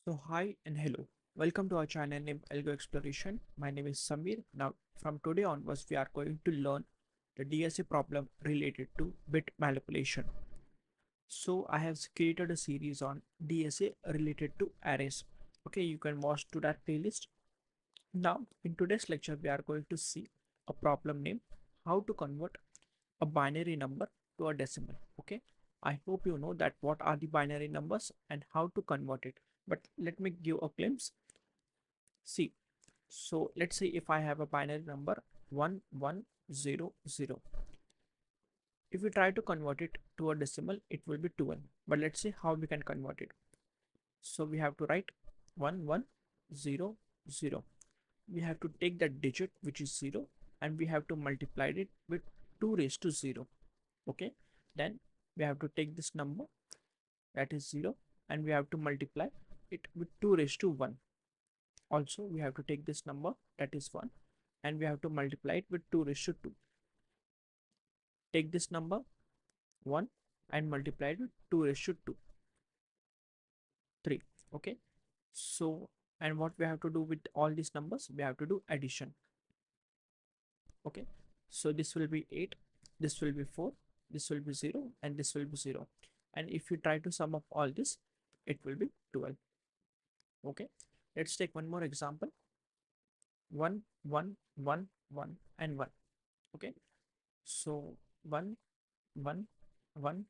So hi and hello. Welcome to our channel named AlgoXploration. My name is Samir. Now from today onwards we are going to learn the DSA problem related to bit manipulation. So I have created a series on DSA related to arrays. Okay, you can watch to that playlist. Now in today's lecture we are going to see a problem named how to convert a binary number to a decimal. Okay, I hope you know that what are the binary numbers and how to convert it. But let me give a glimpse. See, so let's say if I have a binary number 1100. If we try to convert it to a decimal, it will be 12. But let's see how we can convert it. So we have to write 1100. We have to take that digit which is 0 and we have to multiply it with 2 raised to 0. Okay, then we have to take this number that is 0 and we have to multiply it with 2 raised to 1. Also we have to take this number that is 1 and we have to multiply it with 2 raised to 2. Take this number 1 and multiply it with 2 raised to 2, 3. Okay, so and what we have to do with all these numbers, we have to do addition. Okay, so this will be 8, this will be 4, this will be 0 and this will be 0, and if you try to sum up all this, it will be 12. Okay, let's take one more example. 1 1 1 1 and 1. Okay, so 1 1 1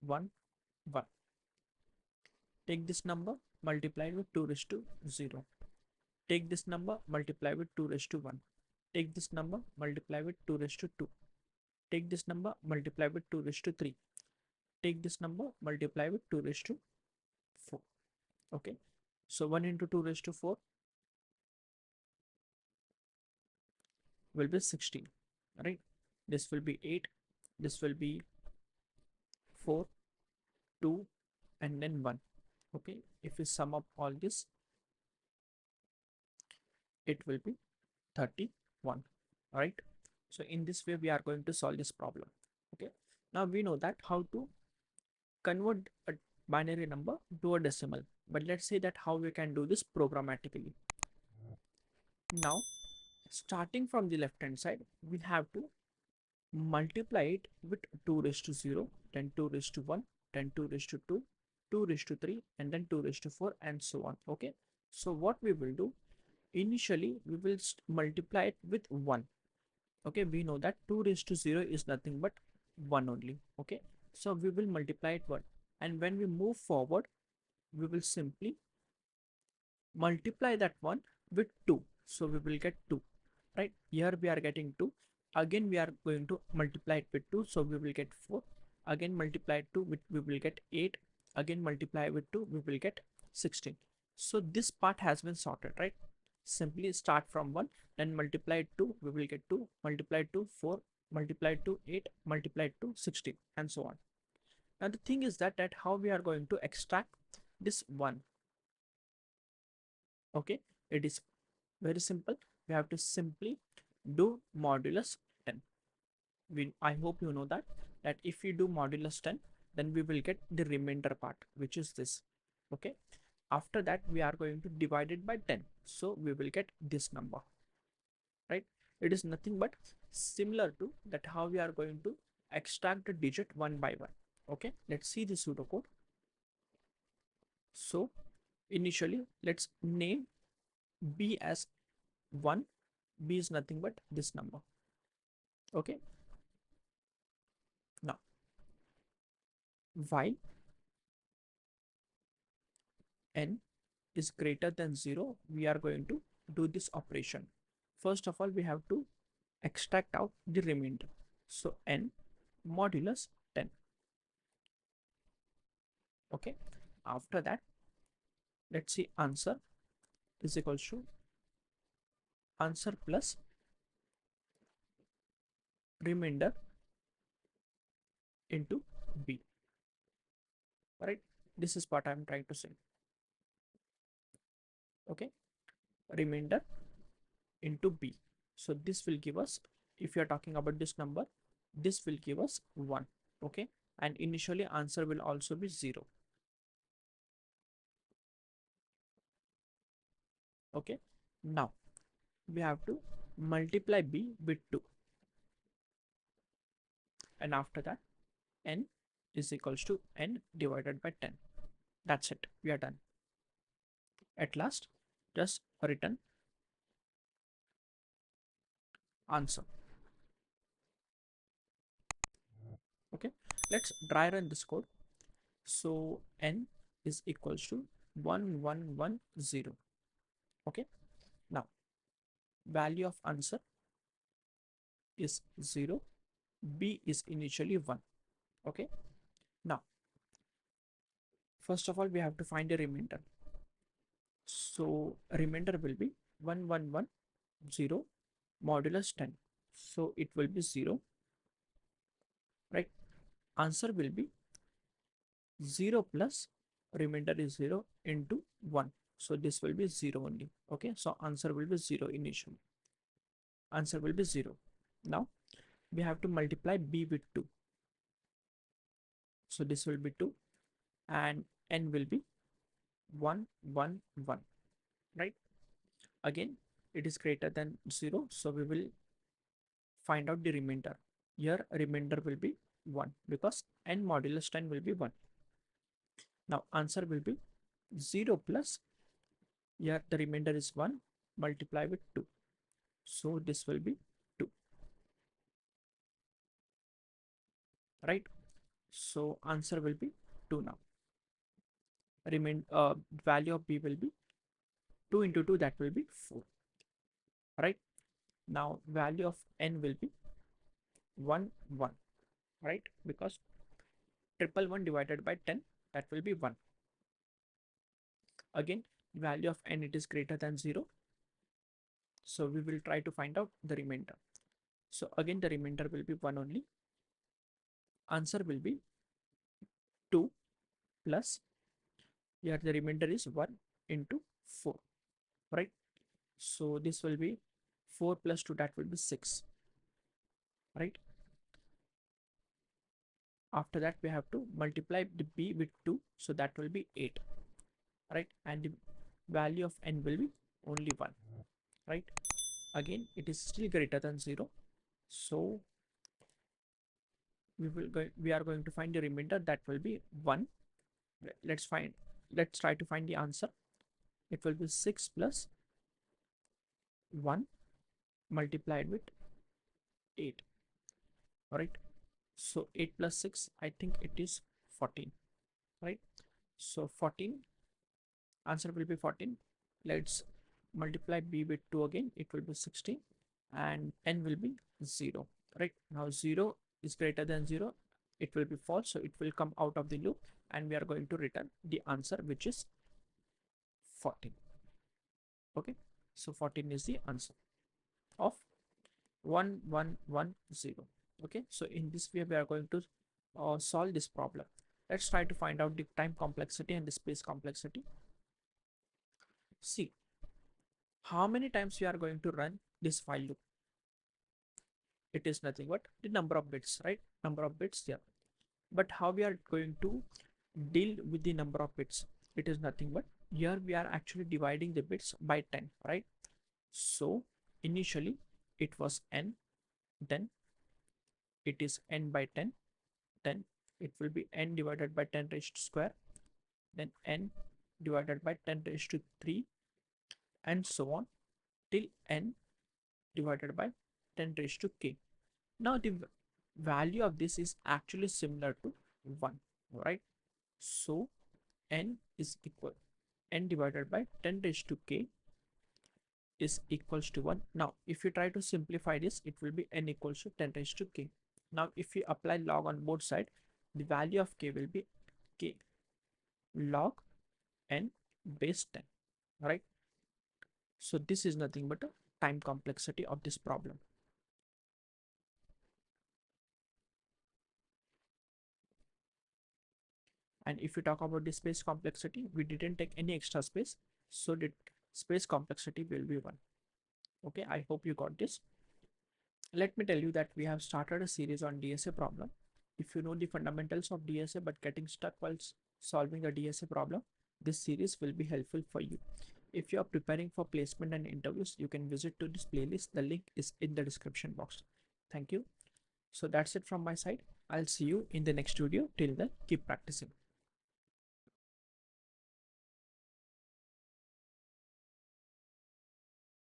1 1. Take this number, multiply with 2 raised to 0. Take this number, multiply with 2 raised to 1. Take this number, multiply with 2 raised to 2. Take this number, multiply with 2 raised to 3. Take this number, multiply with 2 raised to 4. Okay, so 1 into 2 raised to 4 will be 16. Right, this will be 8, this will be 4, 2 and then 1. Okay, if we sum up all this, it will be 31. Right, so in this way we are going to solve this problem. Okay, now we know that how to convert a binary number to a decimal, but let's say that how we can do this programmatically. Now starting from the left hand side, we have to multiply it with 2 raised to 0, then 2 raised to 1, then 2 raised to 2, 2 raised to 3 and then 2 raised to 4 and so on. Okay, so what we will do, initially we will multiply it with 1. Okay, we know that 2 raised to 0 is nothing but 1 only. Okay, so we will multiply it 1, and when we move forward we will simply multiply that one with 2, so we will get 2. Right, here we are getting 2, again we are going to multiply it with 2, so we will get 4. Again multiply it 2 with, we will get 8. Again multiply with 2, we will get 16. So this part has been sorted. Right, simply start from 1, then multiply it 2, we will get 2, multiply it to 4, multiply it to 8, multiply it to 16 and so on. Now the thing is that how we are going to extract this 1. Okay, it is very simple. We have to simply do modulus 10. I hope you know that if we do modulus 10, then we will get the remainder part, which is this. Okay, after that we are going to divide it by 10, so we will get this number. Right, it is nothing but similar to that how we are going to extract the digit one by one. Okay, let's see the pseudocode. So initially let's name b as 1. B is nothing but this number. Okay, now while n is greater than 0, we are going to do this operation. First of all, we have to extract out the remainder, so n modulus 10. Okay, after that let's see, answer is equals to answer plus remainder into b. Right, this is what I'm trying to say. Okay, remainder into b, so this will give us, if you are talking about this number, this will give us 1. Okay, and initially answer will also be 0. Okay, now we have to multiply b with 2, and after that n is equals to n divided by 10. That's it, we are done. At last, just return answer. Okay, let's dry run this code. So n is equals to 1110. Okay, now value of answer is 0, b is initially 1. Okay, now first of all we have to find a remainder. So remainder will be 1110 modulus 10. So it will be 0, right? Answer will be 0 plus remainder is 0 into 1. So this will be 0 only. Okay, so answer will be 0 initially. Answer will be 0. Now we have to multiply b with 2. So this will be 2 and n will be 111, right? Again, it is greater than 0. So we will find out the remainder. Here remainder will be 1 because n modulus 10 will be 1. Now answer will be 0 plus, here the remainder is 1, multiply with 2. So this will be 2, right? So answer will be 2 now. Value of b will be 2 into 2, that will be 4, right? Now value of n will be 1 1, right? Because triple 1 divided by 10, that will be 1. Again, value of n, it is greater than 0. So we will try to find out the remainder. So again, the remainder will be 1 only. Answer will be 2 plus, here the remainder is 1 into 4, right? So this will be 4 plus 2, that will be 6, right? After that, we have to multiply the b with 2. So that will be 8, right? And the value of n will be only 1, right? Again, it is still greater than 0. So we are going to find the remainder, that will be 1. Let's try to find the answer. It will be 6 plus 1 multiplied with 8, right? So 8 plus 6, I think it is 14, right? So 14, answer will be 14. Let's multiply b with 2 again, it will be 16, and n will be 0, right? Now 0 is greater than 0, it will be false, so it will come out of the loop, and we are going to return the answer, which is 14. Okay, so 14 is the answer of 1110. Okay, so in this way we are going to solve this problem. Let's try to find out the time complexity and the space complexity. See, how many times we are going to run this while loop? It is nothing but the number of bits, right? Number of bits here. But how we are going to deal with the number of bits? It is nothing but, here we are actually dividing the bits by 10, right? So initially it was n, then it is n by 10, then it will be n divided by 10 raised to square, then n divided by 10 raised to 3, and so on till n divided by 10 raised to k. Now the value of this is actually similar to 1, right? So n is equal, n divided by 10 raised to k is equals to 1. Now if you try to simplify this, it will be n equals to 10 raised to k. Now if you apply log on both sides, the value of k will be k log n base 10, right? So this is nothing but a time complexity of this problem. And if you talk about the space complexity, we didn't take any extra space, so the space complexity will be 1. Okay, I hope you got this. Let me tell you that we have started a series on DSA problem. If you know the fundamentals of DSA but getting stuck while solving the DSA problem, this series will be helpful for you. If you are preparing for placement and interviews, you can visit to this playlist. The link is in the description box. Thank you. So that's it from my side. I'll see you in the next video. Till then, keep practicing.